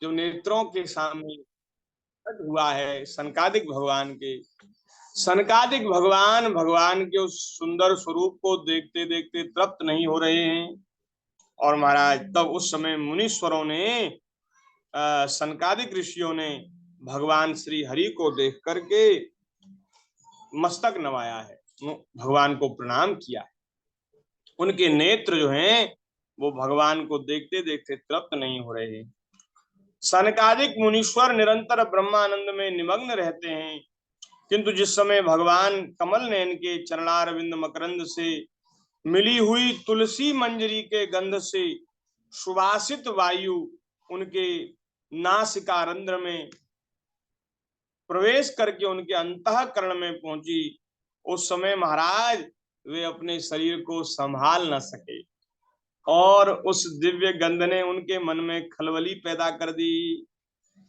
जो नेत्रों के सामने प्रकट हुआ है सनकादिक भगवान के। सनकादिक भगवान भगवान के उस सुंदर स्वरूप को देखते देखते तृप्त नहीं हो रहे हैं। और महाराज तब उस समय मुनीश्वरों ने सनकादिक ऋषियों ने भगवान श्री हरि को देख करके मस्तक नवाया है, भगवान को प्रणाम किया है। उनके नेत्र जो हैं वो भगवान को देखते देखते तृप्त नहीं हो रहे हैं। सनकादिक मुनीश्वर निरंतर ब्रह्मानंद में निमग्न रहते हैं, किंतु जिस समय भगवान कमल नयन के चरणारविंद मकरंद से मिली हुई तुलसी मंजरी के गंध से सुवासित वायु उनके नासिकारंध्र में प्रवेश करके उनके अंतःकरण में पहुंची, उस समय महाराज वे अपने शरीर को संभाल न सके और उस दिव्य गंध ने उनके मन में खलबली पैदा कर दी।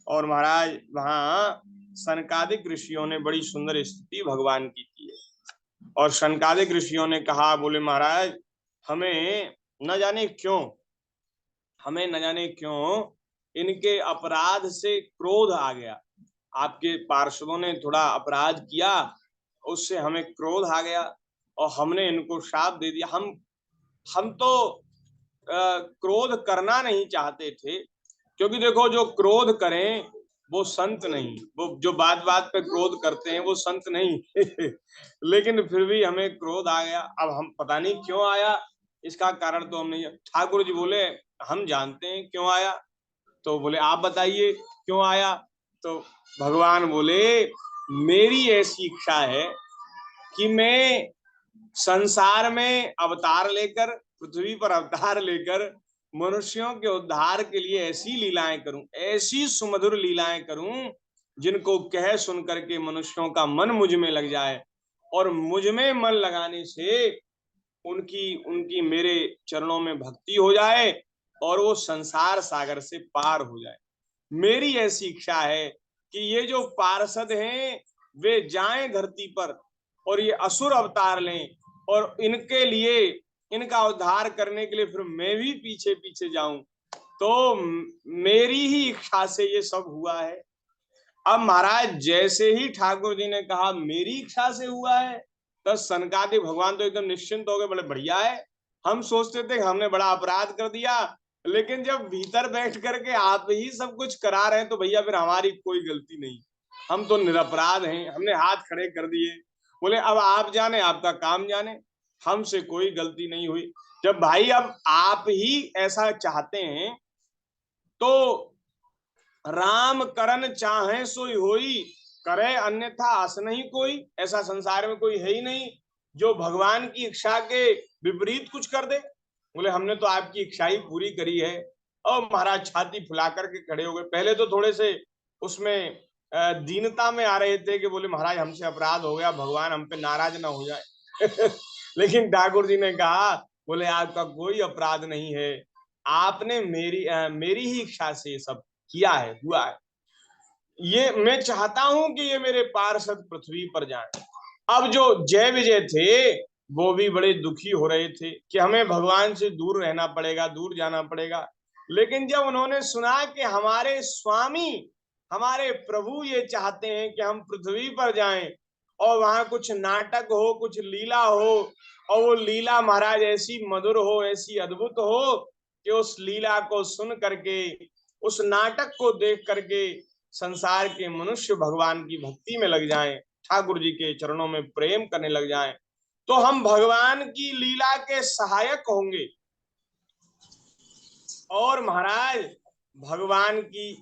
और महाराज वहां सनकादिक ऋषियों ने बड़ी सुंदर स्तुति भगवान की है। और सनकादिक ऋषियों ने कहा, बोले महाराज हमें न जाने क्यों इनके अपराध से क्रोध आ गया। आपके पार्षदों ने थोड़ा अपराध किया, उससे हमें क्रोध आ गया और हमने इनको शाप दे दिया। हम तो क्रोध करना नहीं चाहते थे, क्योंकि देखो जो क्रोध करें वो संत नहीं, वो जो बात बात पे क्रोध करते हैं वो संत नहीं लेकिन फिर भी हमें क्रोध आ गया। अब हम पता नहीं क्यों आया, इसका कारण तो हम नहीं। ठाकुर जी बोले हम जानते हैं क्यों आया। तो बोले आप बताइए क्यों आया। तो भगवान बोले मेरी ऐसी इच्छा है कि मैं संसार में अवतार लेकर, पृथ्वी पर अवतार लेकर मनुष्यों के उद्धार के लिए ऐसी लीलाएं करूं, ऐसी सुमधुर लीलाएं करूं जिनको कह सुन करके मनुष्यों का मन मुझ में लग जाए और मुझ में मन लगाने से उनकी उनकी मेरे चरणों में भक्ति हो जाए और वो संसार सागर से पार हो जाए। मेरी ऐसी इच्छा है कि ये जो पार्षद हैं वे जाएं धरती पर और ये असुर अवतार लें और इनके लिए, इनका उद्धार करने के लिए फिर मैं भी पीछे पीछे जाऊं। तो मेरी ही इच्छा से ये सब हुआ है। अब महाराज जैसे ही ठाकुर जी ने कहा मेरी इच्छा से हुआ है, तो सनकादिक भगवान तो एकदम निश्चिंत हो गए, बड़े बढ़िया है। हम सोचते थे हमने बड़ा अपराध कर दिया, लेकिन जब भीतर बैठ करके आप ही सब कुछ करा रहे हैं तो भैया फिर हमारी कोई गलती नहीं, हम तो निरपराध हैं, हमने हाथ खड़े कर दिए। बोले अब आप जाने, आपका काम जाने, हमसे कोई गलती नहीं हुई। जब भाई अब आप ही ऐसा चाहते हैं तो राम करन चाहे सोई होई, करे अन्यथा आस नहीं कोई। ऐसा संसार में कोई है ही नहीं जो भगवान की इच्छा के विपरीत कुछ कर दे। बोले हमने तो आपकी इच्छा ही पूरी करी है। और महाराज छाती फुला करके खड़े हो गए। पहले तो थोड़े से उसमें दीनता में आ रहे थे कि बोले महाराज हमसे अपराध हो गया, भगवान हम पे नाराज ना हो जाए लेकिन ठाकुर जी ने कहा, बोले आपका कोई अपराध नहीं है, आपने मेरी ही इच्छा से ये सब किया है, हुआ है। ये मैं चाहता हूं कि ये मेरे पार्षद पृथ्वी पर जाएं। अब जो जय विजय थे वो भी बड़े दुखी हो रहे थे कि हमें भगवान से दूर रहना पड़ेगा, दूर जाना पड़ेगा। लेकिन जब उन्होंने सुना कि हमारे स्वामी, हमारे प्रभु ये चाहते हैं कि हम पृथ्वी पर जाएं और वहां कुछ नाटक हो, कुछ लीला हो, और वो लीला महाराज ऐसी मधुर हो, ऐसी अद्भुत हो कि उस लीला को सुन करके, उस नाटक को देख करके संसार के मनुष्य भगवान की भक्ति में लग जाएं, ठाकुर जी के चरणों में प्रेम करने लग जाएं, तो हम भगवान की लीला के सहायक होंगे। और महाराज भगवान की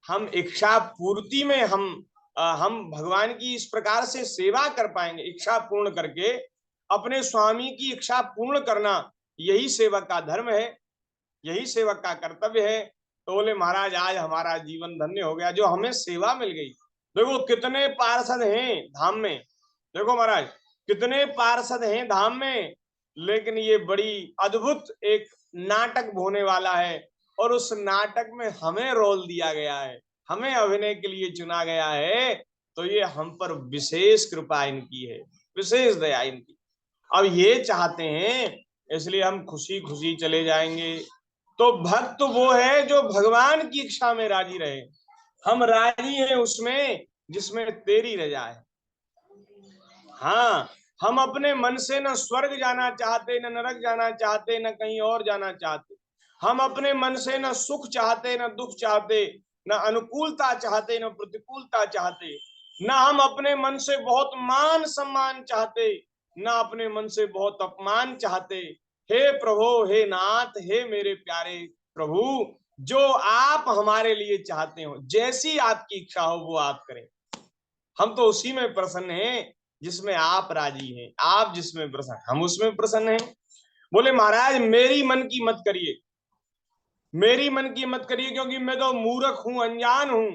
हम इच्छा पूर्ति में हम भगवान की इस प्रकार से सेवा कर पाएंगे। इच्छा पूर्ण करके अपने स्वामी की इच्छा पूर्ण करना, यही सेवक का धर्म है, यही सेवक का कर्तव्य है। तो बोले महाराज आज हमारा जीवन धन्य हो गया जो हमें सेवा मिल गई। देखो कितने पार्षद हैं धाम में, देखो महाराज कितने पार्षद हैं धाम में, लेकिन ये बड़ी अद्भुत एक नाटक होने वाला है और उस नाटक में हमें रोल दिया गया है, हमें अभिनय के लिए चुना गया है। तो ये हम पर विशेष कृपा इनकी है, विशेष दया इनकी। अब ये चाहते हैं इसलिए हम खुशी खुशी चले जाएंगे। तो भक्त वो है जो भगवान की इच्छा में राजी रहे। हम राजी हैं उसमें जिसमें तेरी रजा है। हाँ, हम अपने मन से न स्वर्ग जाना चाहते, न नरक जाना चाहते, न कहीं और जाना चाहते। हम अपने मन से न सुख चाहते, न दुख चाहते, न अनुकूलता चाहते, न प्रतिकूलता चाहते। न हम अपने मन से बहुत मान सम्मान चाहते, न अपने मन से बहुत अपमान चाहते। हे प्रभु, हे नाथ, हे मेरे प्यारे प्रभु, जो आप हमारे लिए चाहते हो, जैसी आपकी इच्छा हो वो आप करें। हम तो उसी में प्रसन्न हैं जिसमें आप राजी हैं। आप जिसमें प्रसन्न, हम उसमें प्रसन्न हैं। बोले महाराज मेरी मन की मत करिए, मेरी मन की मत करिए, क्योंकि मैं तो मूर्ख हूं, अनजान हूं।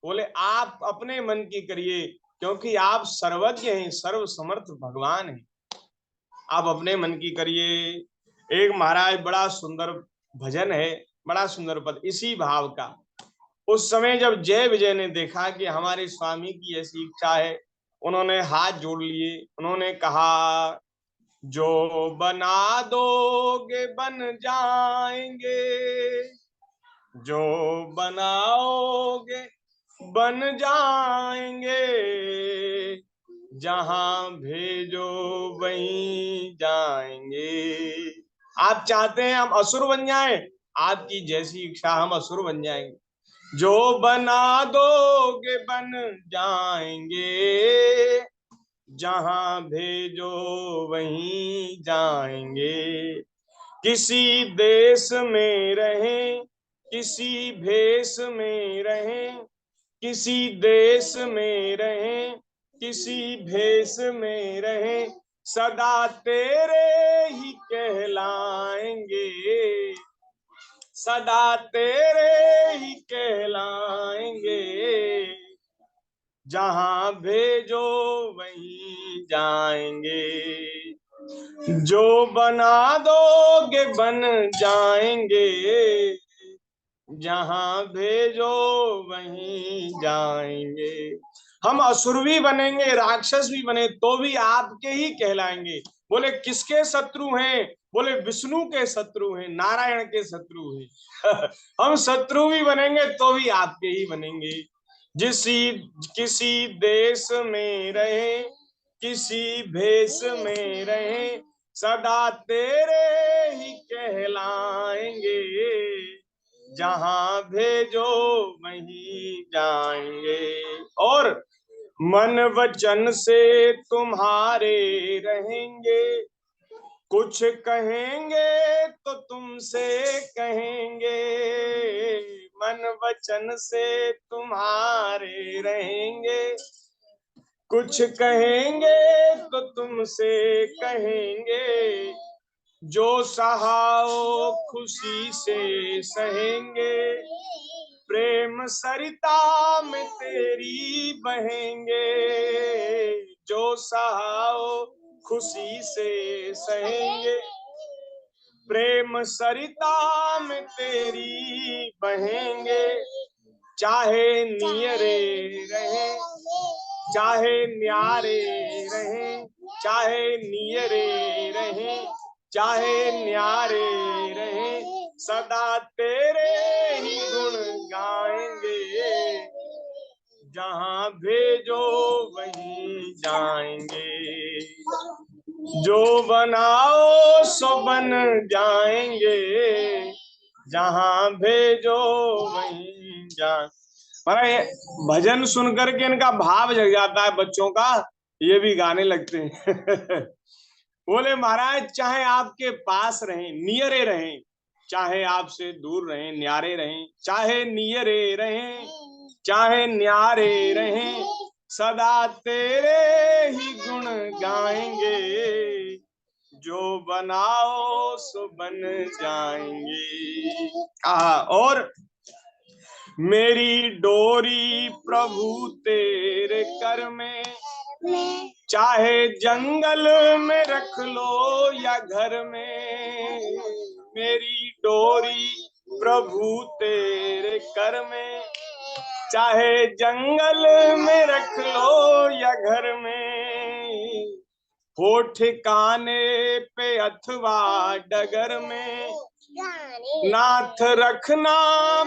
बोले आप अपने मन की करिए, क्योंकि आप सर्वज्ञ हैं, सर्व समर्थ भगवान हैं। आप अपने मन की करिए। एक महाराज बड़ा सुंदर भजन है, बड़ा सुंदर पद इसी भाव का। उस समय जब जय विजय ने देखा कि हमारे स्वामी की ऐसी इच्छा है, उन्होंने हाथ जोड़ लिए। उन्होंने कहा, जो बना दोगे बन जाएंगे, जो बनाओगे बन जाएंगे, जहां भेजो वहीं जाएंगे। आप चाहते हैं हम असुर बन जाएं, आपकी जैसी इच्छा, हम असुर बन जाएंगे। जो बना दोगे बन जाएंगे, जहां भेजो वहीं जाएंगे। किसी देश में रहें, किसी भेष में रहें, किसी देश में रहें, किसी भेष में रहें, सदा तेरे ही कहलाएंगे, सदा तेरे ही कहलाएंगे। जहां भेजो वहीं जाएंगे, जो बना दोगे बन जाएंगे, जहां भेजो वहीं जाएंगे। हम असुर भी बनेंगे, राक्षस भी बने, तो भी आपके ही कहलाएंगे। बोले किसके शत्रु हैं? बोले विष्णु के शत्रु हैं, नारायण के शत्रु हैं। हम शत्रु भी बनेंगे तो भी आपके ही बनेंगे। किसी देश में रहे, किसी भेष में रहे, सदा तेरे ही कहलाएंगे, जहां भेजो वहीं जाएंगे। और मन वचन से तुम्हारे रहेंगे, कुछ कहेंगे तो तुमसे कहेंगे, मन वचन से तुम्हारे रहेंगे, कुछ कहेंगे तो तुमसे कहेंगे, जो सहाओ खुशी से सहेंगे, प्रेम सरिता में तेरी बहेंगे, जो सहाओ खुशी से सहेंगे, प्रेम सरिता में तेरी बहेंगे। चाहे नियरे रहे, चाहे न्यारे रहे, चाहे नियरे रहे, चाहे न्यारे रहे, सदा तेरे ही गुण गाएंगे, जहां भेजो वहीं जाएंगे। जो बनाओ सो बन जाएंगे, जहां भेजो वहीं जाए। महाराज भजन सुन करके इनका भाव जग जाता है बच्चों का, ये भी गाने लगते हैं। बोले महाराज चाहे आपके पास रहें, नियरे रहें, चाहे आपसे दूर रहें, न्यारे रहें, चाहे नियरे रहें, चाहे न्यारे रहें, सदा तेरे ही गुण गाएंगे, जो बनाओ सो बन जाएंगे। और मेरी डोरी प्रभु तेरे कर में, चाहे जंगल में रख लो या घर में, मेरी डोरी प्रभु तेरे कर में, चाहे जंगल में रख लो या घर में, हो ठिकाने पे अथवा डगर में, नाथ रखना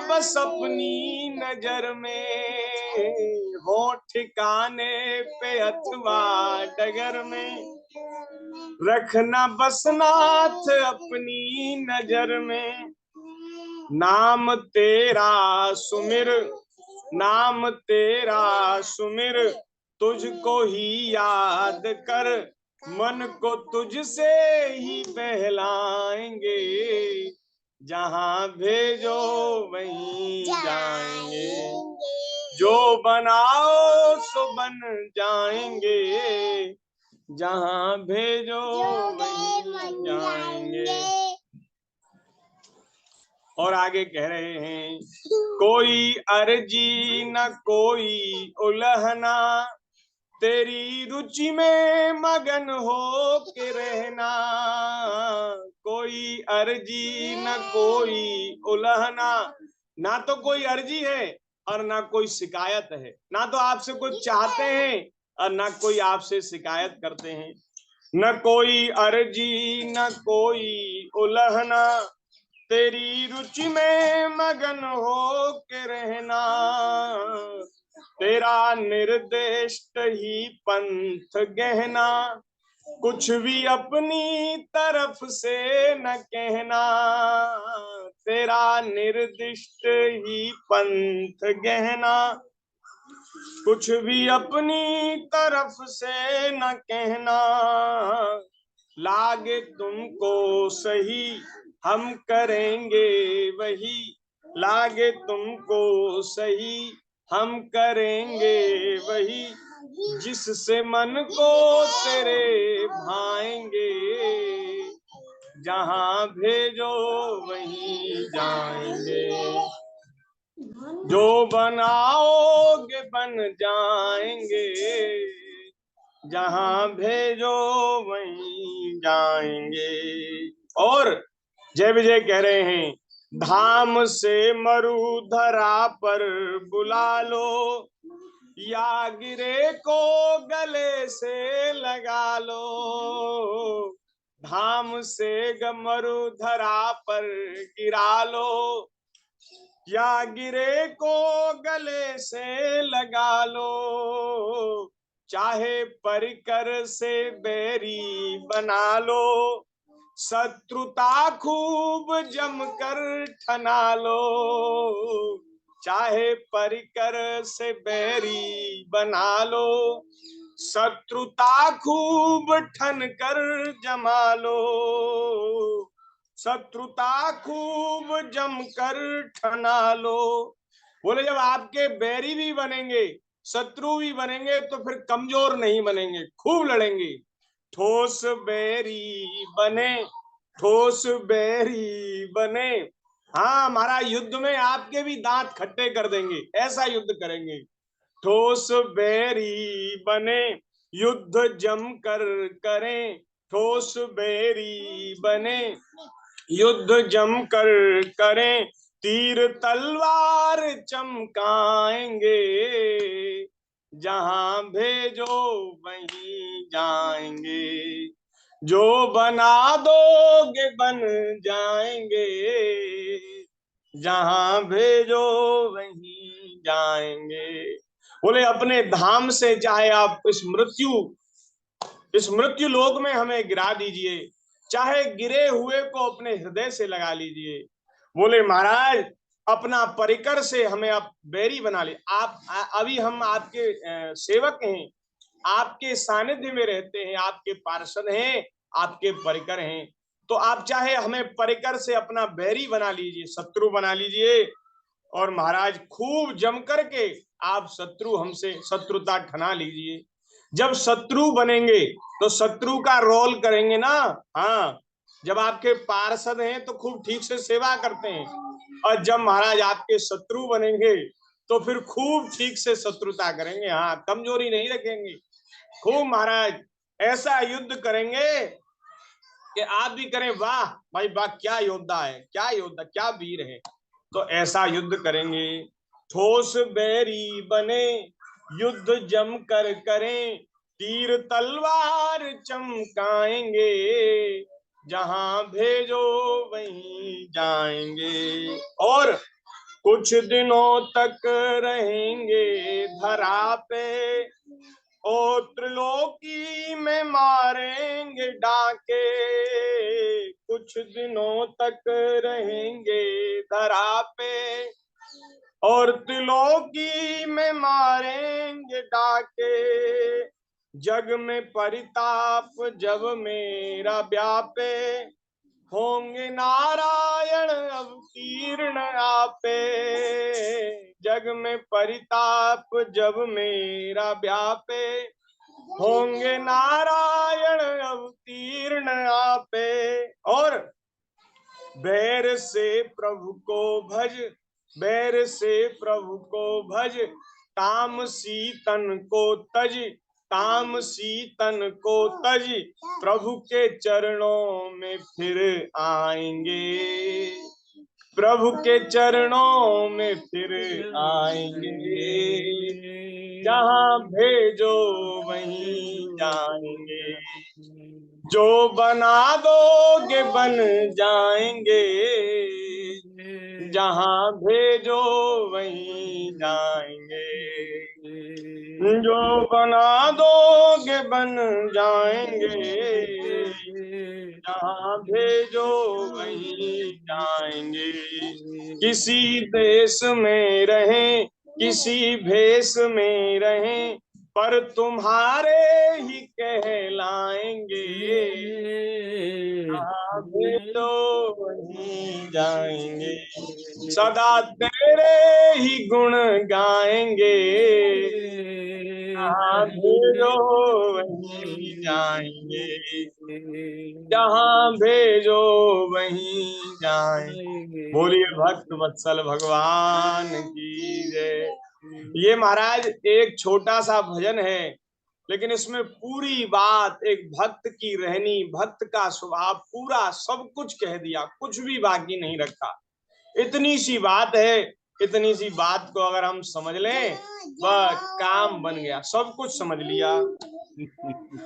बस अपनी नजर में, हो ठिकाने पे अथवा डगर में। रखना बस नाथ अपनी नजर में, नाम तेरा सुमिर, नाम तेरा सुमिर, तुझको ही याद कर, मन को तुझसे ही बहलाएंगे, जहां भेजो वहीं जाएंगे। जो बनाओ सो बन जाएंगे, जहां भेजो वहीं जाएंगे। और आगे कह रहे हैं, कोई अर्जी न कोई उलहना, तेरी रुचि में मगन हो के रहना। कोई अर्जी न कोई उलहना, ना तो कोई अर्जी है और ना कोई शिकायत है, ना तो आपसे कुछ चाहते हैं और ना कोई आपसे शिकायत करते हैं। न कोई अर्जी न कोई उलहना, तेरी रुचि में मगन हो के रहना। तेरा निर्दिष्ट ही पंथ गहना, कुछ भी अपनी तरफ से न कहना। तेरा निर्दिष्ट ही पंथ गहना, कुछ भी अपनी तरफ से न कहना। लागे तुमको सही हम करेंगे वही, लागे तुमको सही हम करेंगे वही, जिससे मन को तेरे भाएंगे, जहां भेजो वहीं जाएंगे। जो बनाओगे बन जाएंगे, जहां भेजो वहीं जाएंगे। और जय विजय कह रहे हैं, धाम से मरुधरा पर बुला लो, या गिरे को गले से लगा लो। धाम से मरुधरा पर गिरा लो, या गिरे को गले से लगा लो। चाहे परिकर से बैरी बना लो, शत्रुता खूब जमकर ठना लो। चाहे परिकर से बैरी बना लो, शत्रुता खूब ठन कर जमा लो। शत्रुता खूब जमकर ठना लो। बोले जब आपके बैरी भी बनेंगे, शत्रु भी बनेंगे, तो फिर कमजोर नहीं बनेंगे, खूब लड़ेंगे। ठोस बैरी बने, ठोस बैरी बने। हाँ, हमारा युद्ध में आपके भी दांत खट्टे कर देंगे, ऐसा युद्ध करेंगे। ठोस बैरी बने, युद्ध जमकर करें। ठोस बैरी बने, युद्ध जमकर करें। तीर तलवार चमकाएंगे, जहां भेजो वहीं जाएंगे। जो बना दोगे बन जाएंगे, जहां भेजो वहीं जाएंगे। बोले अपने धाम से चाहे आप इस मृत्यु लोक में हमें गिरा दीजिए, चाहे गिरे हुए को अपने हृदय से लगा लीजिए। बोले महाराज अपना परिकर से हमें आप बैरी बना ले। आप अभी हम आपके सेवक हैं, आपके सानिध्य में रहते हैं, आपके पार्षद हैं, आपके परिकर हैं। तो आप चाहे हमें परिकर से अपना बैरी बना लीजिए, शत्रु बना लीजिए, और महाराज खूब जम करके आप हमसे शत्रुता ठना लीजिए। जब शत्रु बनेंगे तो शत्रु का रोल करेंगे ना। हाँ, जब आपके पार्षद हैं तो खूब ठीक से सेवा करते हैं, और जब महाराज आपके शत्रु बनेंगे तो फिर खूब ठीक से शत्रुता करेंगे। हाँ, कमजोरी नहीं रखेंगे, खूब महाराज ऐसा युद्ध करेंगे कि आप भी करें वाह भाई वाह, क्या योद्धा है, क्या योद्धा, क्या वीर है। तो ऐसा युद्ध करेंगे। ठोस बैरी बने, युद्ध जम कर करें। तीर तलवार चमकाएंगे, जहां भेजो वहीं जाएंगे। और कुछ दिनों तक रहेंगे धरा पे, ओ त्रिलोकी में मारेंगे डाके। कुछ दिनों तक रहेंगे धरा पे, और त्रिलोकी में मारेंगे डाके। जग में परिताप जब मेरा व्यापे, होंगे नारायण अवतीर्ण आपे। जग में परिताप जब मेरा व्यापे, होंगे नारायण अवतीर्ण आपे। और बैर से प्रभु को भज, बैर से प्रभु को भज, तामसी तन को तज, तामसी तन को तज, प्रभु के चरणों में फिर आएंगे, प्रभु के चरणों में फिर आएंगे। जहां भेजो वहीं जाएंगे, जो बना दोगे बन जाएंगे। जहां भेजो वहीं जाएंगे, जो बना दोगे बन जाएंगे। जहां भेजो वहीं जाएंगे। किसी देश में रहें, किसी भेष में रहें, पर तुम्हारे ही कहलाएंगे। जहां भेजो वहीं जाएंगे, सदा तेरे ही गुण गाएंगे। जहां भेजो वहीं जाएंगे, जहां भेजो वहीं जाएंगे। बोलिए भक्त वत्सल भगवान की जय। ये महाराज एक छोटा सा भजन है, लेकिन इसमें पूरी बात एक भक्त की रहनी, भक्त का स्वभाव पूरा सब कुछ कह दिया, कुछ भी बाकी नहीं रखा। इतनी सी बात है, इतनी सी बात को अगर हम समझ लें बस काम बन गया, सब कुछ समझ लिया।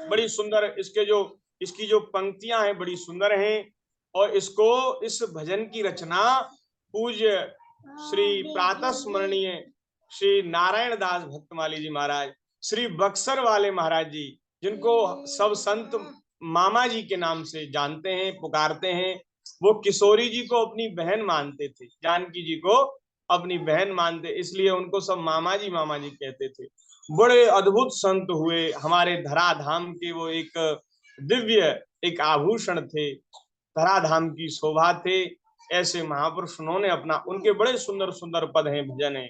बड़ी सुंदर इसकी जो पंक्तियां हैं बड़ी सुंदर हैं। और इसको, इस भजन की रचना पूज्य श्री प्रातः स्मरणीय श्री नारायण दास भक्तमाली जी महाराज, श्री बक्सर वाले महाराज जी, जिनको सब संत मामा जी के नाम से जानते हैं, पुकारते हैं। वो किशोरी जी को अपनी बहन मानते थे, जानकी जी को अपनी बहन मानते, इसलिए उनको सब मामा जी कहते थे। बड़े अद्भुत संत हुए हमारे धराधाम के, वो एक दिव्य एक आभूषण थे, धराधाम की शोभा थे। ऐसे महापुरुष उन्होंने अपना, उनके बड़े सुंदर सुंदर पद हैं, भजन है।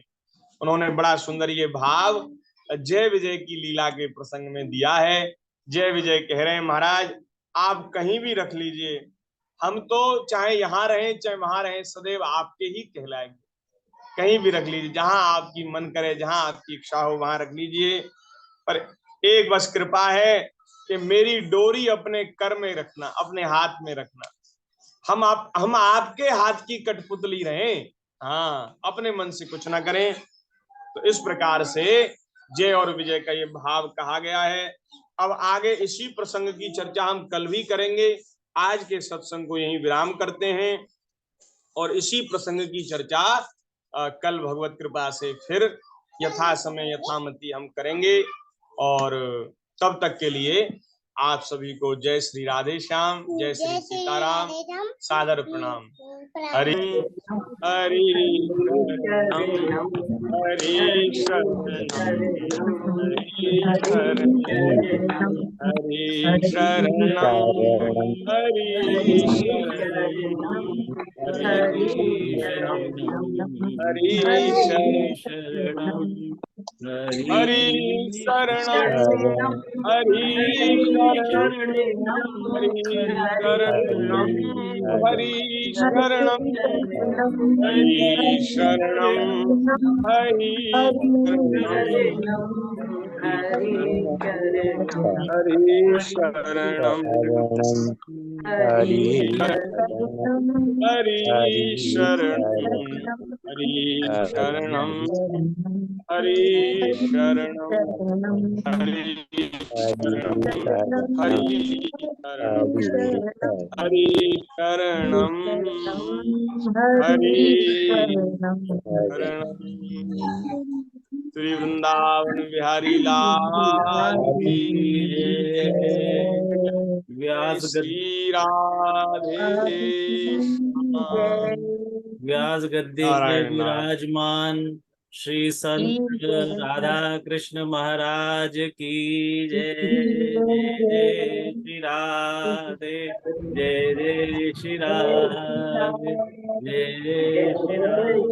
उन्होंने बड़ा सुंदर ये भाव जय विजय की लीला के प्रसंग में दिया है। जय विजय कह रहे हैं महाराज, आप कहीं भी रख लीजिए, हम तो चाहे यहाँ रहें चाहे वहां रहें, सदैव आपके ही कहलाएंगे। कहीं भी रख लीजिए, जहां आपकी मन करे, जहां आपकी इच्छा हो वहां रख लीजिए। पर एक बस कृपा है कि मेरी डोरी अपने कर में रखना, अपने हाथ में रखना। हम आपके हाथ की कठपुतली रहें, हाँ, अपने मन से कुछ ना करें। तो इस प्रकार से जय और विजय का ये भाव कहा गया है। अब आगे इसी प्रसंग की चर्चा हम कल भी करेंगे। आज के सत्संग को यहीं विराम करते हैं और इसी प्रसंग की चर्चा कल भगवत कृपा से फिर यथा समय यथामति हम करेंगे। और तब तक के लिए आप सभी को जय श्री राधे श्याम, जय श्री सीताराम, सादर प्रणाम। हरि हरि शरणम, हरि शरणम, हरि शरणम, हरि शरणम, हरि शरणम, हरि शरणम, हरि शरणम, हरि शरणम, हरि शरणम, हरि शरणम, हरि शरणम, हरि शरणम, हरि शरणम, हरि शरणम। हरि शरणम हरि शरणम हरि शरणम हरि शरणम हरि शरणम। श्री वृंदावन बिहारी लाल की जय। श्री राधे श्याम। व्यास गद्दी पे नारायण नारायण। विराजमान श्री संत राधा कृष्ण महाराज की जय। जय श्री राधे, जय जय श्री राधे, जय जय श्री राधे।